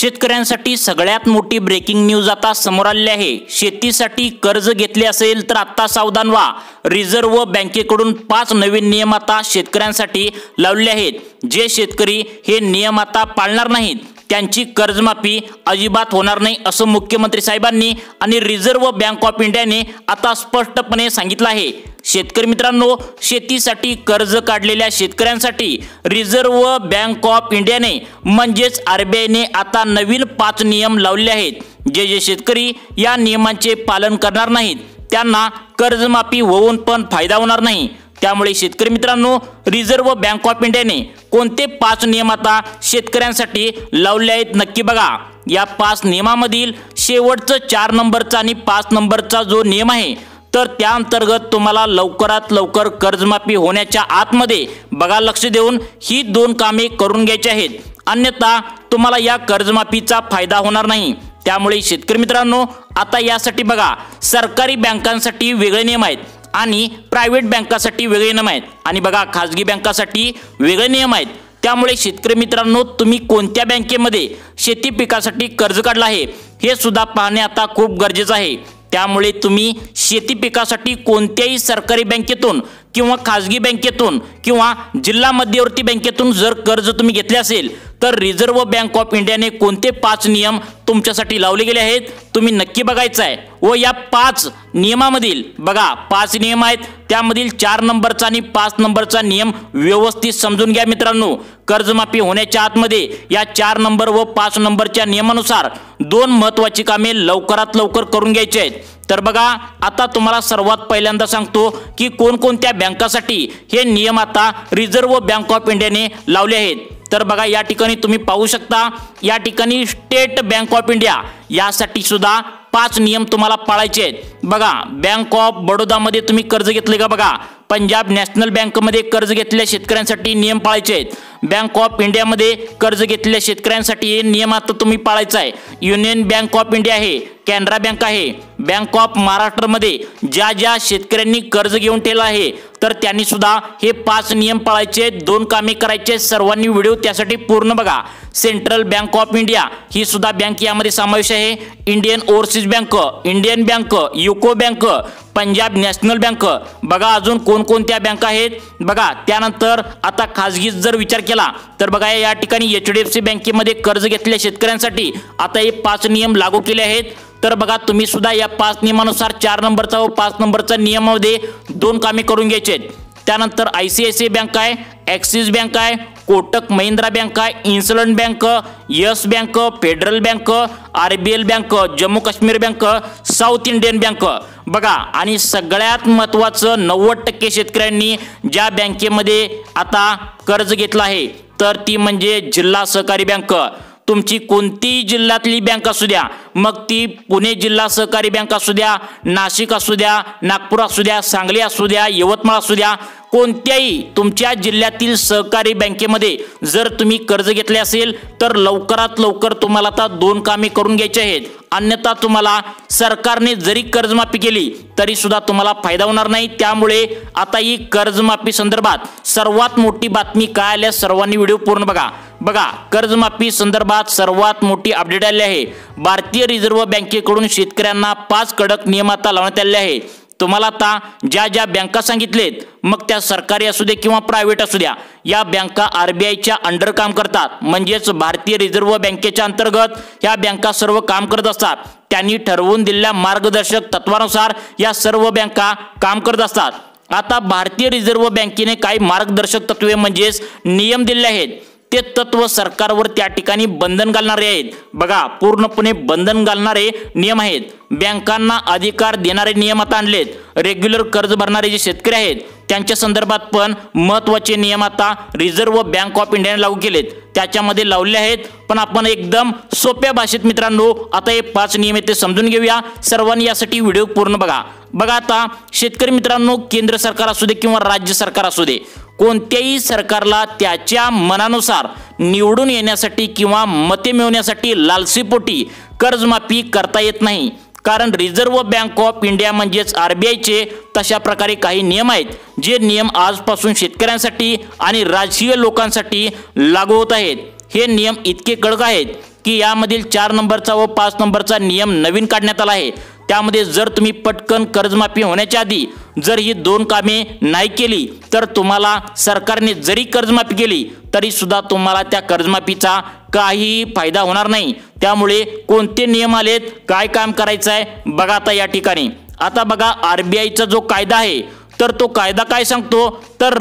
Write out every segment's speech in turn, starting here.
शेतकऱ्यांसाठी सगळ्यात मोठी ब्रेकिंग न्यूज आता समोर आली आहे। शेतीसाठी कर्ज घेतले असेल तर आता सावधान व्हा। रिझर्व्ह बँकेकडून 5 नवीन नियम आता शेतकऱ्यांसाठी लावले आहेत। जे शेतकरी हे नियम आता पाळणार नाहीत त्यांची कर्जमाफी अजिबात होणार नाही असं मुख्यमंत्री साहेबांनी आणि रिझर्व्ह बँक ऑफ इंडियाने आता स्पष्टपणे सांगितलं आहे। शेतकरी मित्रांनो, शेतीसाठी कर्ज काढलेल्या शेतकऱ्यांसाठी रिझर्व्ह बँक ऑफ इंडियाने म्हणजेच आरबीआयने आता नवीन 5 नियम लावले आहेत। जे शेतकरी या नियमांचे पालन करणार नाहीत त्यांना कर्जमाफी होऊन पण फायदा होणार नाही। त्यामुळे शेतकरी मित्रांनो, रिझर्व्ह बँक ऑफ इंडियाने कोणते 5 नियम आता शेतकऱ्यांसाठी लावले आहेत नक्की बघा। या 5 नियमामधील शेवटचा 4 नंबरचा आणि 5 नंबरचा जो नियम आहे तर त्या अंतर्गत तुम्हाला लवकरात लवकर कर्जमाफी होण्याच्या आतमध्ये बघा लक्ष देऊन ही 2 कामे करून घ्यायची आहेत, अन्यथा तुम्हाला या कर्जमाफीचा फायदा होणार नाही। त्यामुळे शेतकरी मित्रांनो, आता यासाठी बघा सरकारी बँकांसाठी वेगळे नियम आहेत आणि प्रायव्हेट बँकांसाठी वेगळे नियम आहेत आणि बघा खाजगी बँकांसाठी वेगळे नियम आहेत। त्यामुळे शेतकरी मित्रांनो, तुम्ही कोणत्या बँकेमध्ये शेती पिकासाठी कर्ज काढला आहे हे सुद्धा पाहणे आता खूप गरजेचं आहे। त्यामुळे तुम्ही शेती पिकासाठी कोणत्याही सरकारी बँकेतून किंवा खाजगी बँकेतून किंवा जिल्हा मध्यवर्ती बँकेतून जर कर्ज तुम्ही घेतले असेल तर रिझर्व्ह बँक ऑफ इंडियाने कोणते 5 नियम तुमच्यासाठी लावले गेले आहेत तुम्ही नक्की बघायचं आहे। व या 5 नियमामधील बघा 5 नियम आहेत, त्यामधील 4 नंबरचा आणि 5 नंबरचा नियम व्यवस्थित समजून घ्या मित्रांनो। कर्जमाफी होण्याच्या आतमध्ये या 4 नंबर व 5 नंबरच्या नियमानुसार 2 महत्त्वाची कामे लवकरात लवकर करून घ्यायची आहेत। तर बघा आता तुम्हाला सर्वात पहिल्यांदा सांगतो की कोणकोणत्या बँकांसाठी हे नियम आता रिझर्व्ह बँक ऑफ इंडियाने लावले आहेत। तर बघा या ठिकाणी तुम्ही पाहू शकता, या ठिकाणी स्टेट बँक ऑफ इंडिया यासाठी सुद्धा 5 नियम तुम्हाला पाळायचे आहेत। बघा बँक ऑफ बडोदामध्ये तुम्ही कर्ज घेतले का बघा, पंजाब नॅशनल बँकमध्ये कर्ज घेतलेल्या शेतकऱ्यांसाठी नियम पाळायचे आहेत। बँक ऑफ इंडियामध्ये कर्ज घेतलेल्या शेतकऱ्यांसाठी हे नियम आता तुम्ही पाळायचा आहे। युनियन बँक ऑफ इंडिया आहे, कॅनरा बँक आहे, बँक ऑफ महाराष्ट्रमध्ये ज्या शेतकऱ्यांनी कर्ज घेऊन ठेवलं आहे तर त्यांनी सुद्धा हे 5 नियम पाळायचे, 2 कामे करायचे। सर्वांनी व्हिडिओ त्यासाठी पूर्ण बघा। सेंट्रल बँक ऑफ इंडिया ही सुद्धा बँक यामध्ये समावेश आहे। Indian overseas bank, Indian bank, UCO bank, Punjab national bank, बघा अजून कोणकोणत्या बँका आहेत बघा। त्यानंतर आता खाजगी जर विचार केला तर बघा या ठिकाणी HDFC बँकेमध्ये कर्ज घेतलेल्या शेतकऱ्यांसाठी आता हे 5 नियम लागू केले आहेत। तर बघा तुम्ही सुद्धा या 5 नियमानुसार 4 नंबरचा व 5 नंबरचा नियमामध्ये 2 कामे करून घ्यायचे आहेत। त्यानंतर ICICI बँक आहे, ॲक्सिस बँक आहे, कोटक महिंद्रा बँक आहे, इंसलंट Bank, Yes Bank, Federal Bank, RBL Bank, Jammu Kashmir Bank, South Indian Bank बघा। आणि सगळ्यात महत्त्वाचं 90% शेतकऱ्यांनी ज्या बँकेमध्ये आता कर्ज घेतलं आहे तर ती म्हणजे जिल्हा सहकारी बँक। तुमची कोणतीही जिल्ह्यातली बँक असू द्या, मग ती पुणे जिल्हा सहकारी बँक असू द्या, नाशिक असू द्या, नागपूर असू द्या, सांगली असू द्या, यवतमाळ असू द्या, कोणत्याही तुमच्या जिल्ह्यातील सहकारी बँकेमध्ये जर तुम्ही कर्ज घेतले असेल तर लवकरात लवकर तुम्हाला आता 2 कामे करून घ्यायची आहेत, अन्यथा तुम्हाला सरकारने जरी कर्जमाफी केली तरी सुद्धा तुम्हाला फायदा होणार नाही। त्यामुळे आता ही कर्जमाफी संदर्भात सर्वात मोठी बातमी काय आली सर्वांनी व्हिडिओ पूर्ण बघा। बघा कर्जमाफी संदर्भात सर्वात मोठी अपडेट आली आहे। भारतीय रिझर्व्ह बँकेकडून शेतकऱ्यांना 5 कडक नियम आता लावण्यात आले आहेत। तुम्हाला आता ज्या बँका सांगितलेत मग त्या सरकारी असू दे किंवा प्रायव्हेट असू द्या, या बँका RBIच्या अंडर काम करतात, म्हणजेच भारतीय रिझर्व्ह बँकेच्या अंतर्गत ह्या बँका सर्व काम करत असतात। त्यांनी ठरवून दिलेल्या मार्गदर्शक तत्वानुसार या सर्व बँका काम करत असतात। आता भारतीय रिझर्व्ह बँकेने काही मार्गदर्शक तत्वे म्हणजेच नियम दिले आहेत, ते तत्व सरकारवर त्या ठिकाणी बंधन घालणारे आहेत। बघा पूर्णपणे बंधन घालणारे नियम आहेत। बँकांना अधिकार देणारे नियम आता आणलेत। रेग्युलर कर्ज भरणारे जे शेतकरी आहेत त्यांच्या संदर्भात पण महत्त्वाचे नियम आता रिझर्व्ह बँक ऑफ इंडियाने लागू केलेत, त्याच्यामध्ये लावले आहेत। पण आपण एकदम सोप्या भाषेत मित्रांनो आता हे 5 नियम ते समजून घेऊया। सर्वांनी यासाठी व्हिडिओ पूर्ण बघा। बघा आता शेतकरी मित्रांनो, केंद्र सरकार असू दे किंवा राज्य सरकार असू दे, कोणत्याही सरकारला त्याच्या मनानुसार निवडून येण्यासाठी किंवा मते मिळवण्यासाठी लालसेपोटी कर्जमाफी करता येत नाही। कारण रिझर्व्ह बँक ऑफ इंडिया म्हणजेच RBIचे तशा प्रकारे काही नियम आहेत, जे नियम आजपासून शेतकऱ्यांसाठी आणि राजकीय लोकांसाठी लागू होत आहेत। हे नियम इतके कडक आहेत की यामधील 4 नंबरचा व 5 नंबरचा नियम नवीन काढण्यात आला आहे। त्यामध्ये जर तुम्ही पटकन कर्जमाफी होण्याच्या आधी जर ही 2 कामे नाही केली तर तुम्हाला सरकारने जरी कर्जमाफी केली तरी सुद्धा तुम्हाला त्या कर्जमाफीचा काही फायदा होणार नाही। त्यामुळे कोणते नियम आलेत, काय काम करायचं आहे बघा आता या ठिकाणी। आता बघा RBIचा जो कायदा आहे तर तो कायदा काय सांगतो तर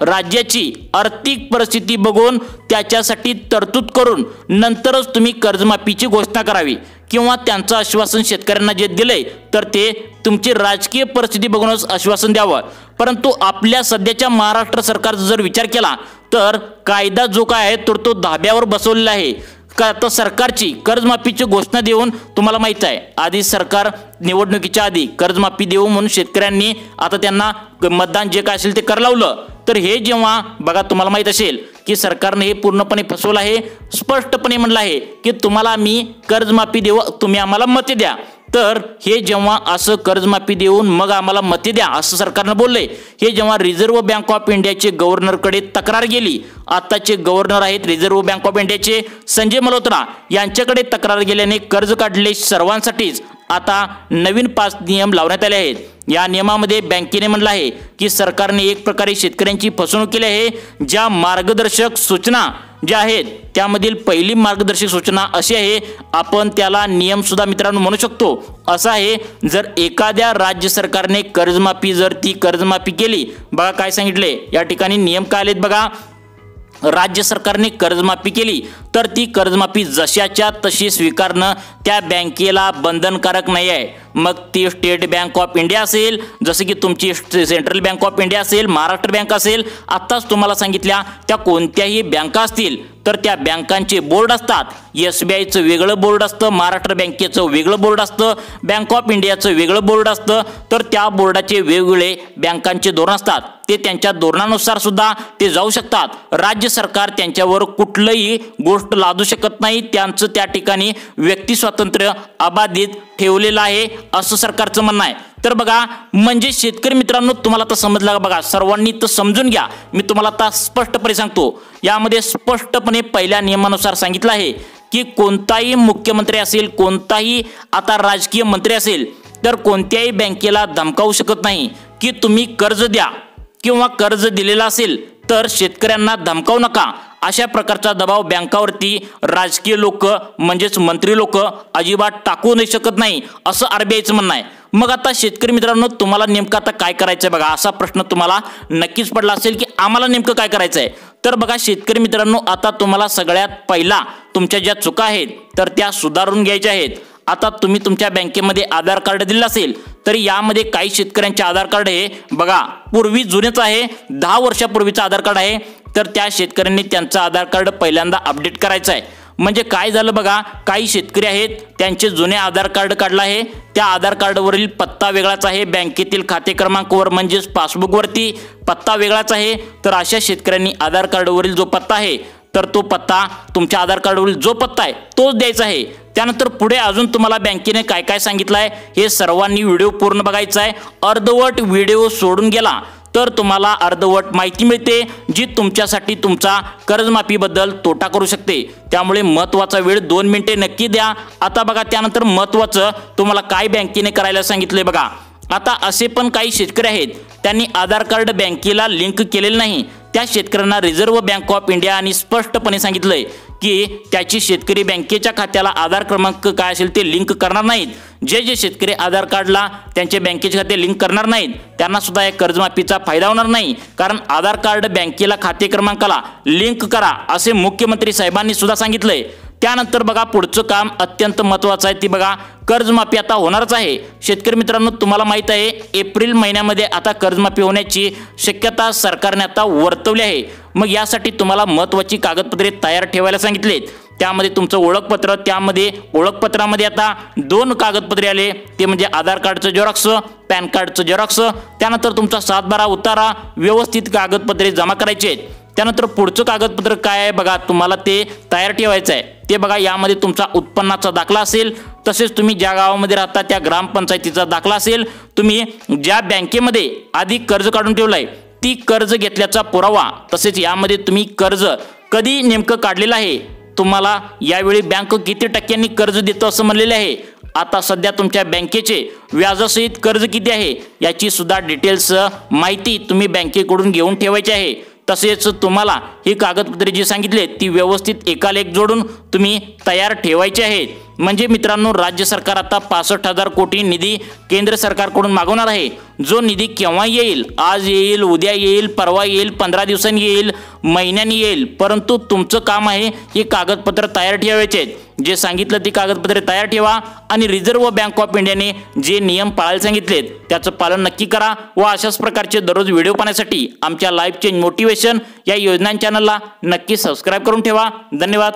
राज्याची आर्थिक परिस्थिती बघून त्याच्यासाठी तरतूद करून नंतरच तुम्ही कर्जमाफीची घोषणा करावी किंवा त्यांचं आश्वासन शेतकऱ्यांना जे दिलंय तर ते तुमची राजकीय परिस्थिती बघूनच आश्वासन द्यावं। परंतु आपल्या सध्याच्या महाराष्ट्र सरकारचा जर विचार केला तर कायदा जो काय आहे तर तो धाब्यावर बसवलेला आहे का तर सरकारची कर्जमाफीची घोषणा देऊन तुम्हाला माहित आहे आधी सरकार निवडणुकीच्या आधी कर्जमाफी देऊ म्हणून शेतकऱ्यांनी आता त्यांना मतदान जे काय असेल ते कर लावलं। तर हे जेव्हा बघा तुम्हाला माहित असेल की सरकारने हे पूर्णपणे फसवलं आहे, स्पष्टपणे म्हणलं आहे की तुम्हाला आम्ही कर्जमाफी देऊ, तुम्ही आम्हाला मते द्या। तर हे जेव्हा असं कर्जमाफी देऊन मग आम्हाला मते द्या असं सरकारनं बोललंय, हे जेव्हा रिझर्व्ह बँक ऑफ इंडियाचे गव्हर्नरकडे तक्रार गेली, आताचे गव्हर्नर आहेत रिझर्व्ह बँक ऑफ इंडियाचे संजय मल्होत्रा यांच्याकडे तक्रार गेल्याने कर्ज काढले सर्वांसाठीच आता नवीन 5 नियम लावण्यात आले आहेत। या नियमामध्ये बँकेने म्हटलं आहे की सरकारने एक प्रकारे शेतकऱ्यांची फसवणूक केली आहे। ज्या मार्गदर्शक सूचना ज्या आहेत त्यामधील पहिली मार्गदर्शक सूचना अशी आहे, आपण त्याला नियम सुद्धा मित्रांनो म्हणू शकतो, असं आहे जर एखाद्या राज्य सरकारने कर्जमाफी केली, बघा काय सांगितले या ठिकाणी नियम काय आलेत बघा, राज्य सरकारने कर्जमाफी केली तर ती कर्जमाफी जशाच्या तशी स्वीकारणं त्या बँकेला बंधनकारक नाही आहे। मग ती स्टेट बँक ऑफ इंडिया असेल, जसं की तुमची सेंट्रल बँक ऑफ इंडिया असेल, महाराष्ट्र बँक असेल, आत्ताच तुम्हाला सांगितल्या त्या कोणत्याही बँका असतील तर त्या बँकांचे बोर्ड असतात। SBIचं वेगळं बोर्ड असतं, महाराष्ट्र बँकेचं वेगळं बोर्ड असतं, बँक ऑफ इंडियाचं वेगळं बोर्ड असतं। तर त्या बोर्डाचे वेगवेगळे बँकांचे धोरण असतात, ते त्यांच्या धोरणानुसार सुद्धा ते जाऊ शकतात। राज्य सरकार त्यांच्यावर कुठलंही गोष्ट लादू शकत नाही, त्यांचं त्या ठिकाणी व्यक्ती स्वातंत्र्य अबाधित ठेवलेलं आहे असं सरकारचं म्हणणं आहे। तर बघा म्हणजे शेतकरी मित्रांनो तुम्हाला तर समजलं का बघा, सर्वांनी तर समजून घ्या, मी तुम्हाला आता स्पष्टपणे सांगतो। यामध्ये स्पष्टपणे पहिल्या नियमानुसार सांगितलं आहे की कोणताही मुख्यमंत्री असेल, कोणताही आता राजकीय मंत्री असेल तर कोणत्याही बँकेला धमकावू शकत नाही की तुम्ही कर्ज द्या किंवा कर्ज दिलेला असेल तर शेतकऱ्यांना धमकावू नका, अशा प्रकारचा दबाव बँकावरती राजकीय लोक म्हणजेच मंत्री लोक अजिबात टाकू नाही शकत नाही असं RBIचं म्हणणं आहे। मग आता शेतकरी मित्रांनो तुम्हाला नेमकं आता काय करायचं बघा, असा प्रश्न तुम्हाला नक्कीच पडला असेल की आम्हाला नेमकं काय करायचं आहे। तर बघा शेतकरी मित्रांनो आता तुम्हाला सगळ्यात पहिला तुमच्या ज्या चुका आहेत तर त्या सुधारून घ्यायच्या आहेत। आता तुम्ही तुमच्या बँकेमध्ये आधार कार्ड दिलं असेल तरी यामध्ये काही शेतकऱ्यांचे आधार कार्ड हे बघा पूर्वी जुनेच आहे, 10 वर्षापूर्वीचं आधार कार्ड आहे, तर त्या शेतकऱ्यांनी त्यांचं आधार कार्ड पहिल्यांदा अपडेट करायचं आहे। म्हणजे काय झालं बघा, काही शेतकरी आहेत त्यांचे जुने आधार कार्ड काढलं आहे, त्या आधार कार्डवरील पत्ता वेगळाच आहे, बँकेतील खाते क्रमांकावर म्हणजेच पासबुकवरती पत्ता वेगळाच आहे। तर अशा शेतकऱ्यांनी आधार कार्डवरील जो पत्ता आहे तर तो पत्ता तुमच्या आधार कार्डवरील जो पत्ता आहे तोच द्यायचा आहे। त्यानंतर पुढे अजून तुम्हाला बँकेने काय काय सांगितलं आहे हे सर्वांनी व्हिडिओ पूर्ण बघायचा आहे। अर्धवट व्हिडिओ सोडून गेला तर तुम्हाला अर्धवट माहिती मिळते जी तुमच्यासाठी तुमचा कर्जमाफीबद्दल तोटा करू शकते। त्यामुळे महत्त्वाचा वेळ 2 मिनिटे नक्की द्या। आता बघा त्यानंतर महत्त्वाचं तुम्हाला काय बँकेने करायला सांगितलंय बघा। आता असे पण काही शेतकरी आहेत त्यांनी आधार कार्ड बँकेला लिंक केलेलं नाही, त्या शेतकऱ्यांना रिझर्व्ह बँक ऑफ इंडियाने स्पष्टपणे सांगितलंय की त्याची शेतकरी बँकेच्या खात्याला आधार क्रमांक काय असेल ते लिंक करणार नाहीत। जे शेतकरी आधार कार्डला त्यांचे बँकेचे खाते लिंक करणार नाहीत त्यांना सुद्धा या कर्जमाफीचा फायदा होणार नाही, कारण आधार कार्ड बँकेला खाते क्रमांकाला लिंक करा असे मुख्यमंत्री साहेबांनी सुद्धा सांगितलंय। त्यानंतर बघा पुढचं काम अत्यंत महत्त्वाचं आहे, ती बघा कर्जमाफी आता होणारच आहे। शेतकरी मित्रांनो तुम्हाला माहित आहे एप्रिल महिन्यामध्ये आता कर्जमाफी होण्याची शक्यता सरकारने आता वर्तवली आहे। मग यासाठी तुम्हाला महत्त्वाची कागदपत्रे तयार ठेवायला सांगितलेत, त्यामध्ये तुमचं ओळखपत्र, त्यामध्ये ओळखपत्रामध्ये आता 2 कागदपत्रे आले, ते म्हणजे आधार कार्डचं झेरॉक्स, पॅन कार्डचं झेरॉक्स, त्यानंतर तुमचा 7/12 उतारा, व्यवस्थित कागदपत्रे जमा करायचे आहेत। त्यानंतर पुढचं कागदपत्र काय आहे बघा तुम्हाला ते तयार ठेवायचं आहे, ते बघा यामध्ये तुमचा उत्पन्नाचा दाखला असेल, तसेच तुम्ही ज्या गावामध्ये राहता त्या ग्रामपंचायतीचा दाखला असेल, तुम्ही ज्या बँकेमध्ये आधी कर्ज काढून ठेवलंय ती कर्ज घेतल्याचा पुरावा, तसेच यामध्ये तुम्ही कर्ज कधी नेमकं काढलेलं आहे, तुम्हाला यावेळी बँक किती टक्क्यांनी कर्ज देतो असं म्हणलेलं आहे, आता सध्या तुमच्या बँकेचे व्याजासहित कर्ज किती आहे याची सुद्धा डिटेल्स माहिती तुम्ही बँकेकडून घेऊन ठेवायची आहे। तसेच तुम्हाला ही कागदपत्रे जी सांगितले ती व्यवस्थित एकाला एक जोडून तुम्ही तयार ठेवायचे आहेत। म्हणजे मित्रांनो, राज्य सरकार आता 65,000 कोटी निधी केंद्र सरकारकडून मागवणार आहे। जो निधी केव्हा येईल, आज येईल, उद्या येईल, परवा येईल, 15 दिवसांनी येईल, महिन्यांनी येईल, परंतु तुमचं काम आहे ही कागदपत्र तयार ठेवायचे आहेत। जे सांगितलं ती कागदपत्रे तयार ठेवा आणि रिझर्व्ह बँक ऑफ इंडियाने जे नियम पाळायला सांगितलेत त्याचं पालन नक्की करा। व अशाच प्रकारचे दररोज व्हिडिओ पाहण्यासाठी आमच्या लाईफ चेंज मोटिवेशन या योजना चॅनलला नक्की सबस्क्राईब करून ठेवा। धन्यवाद।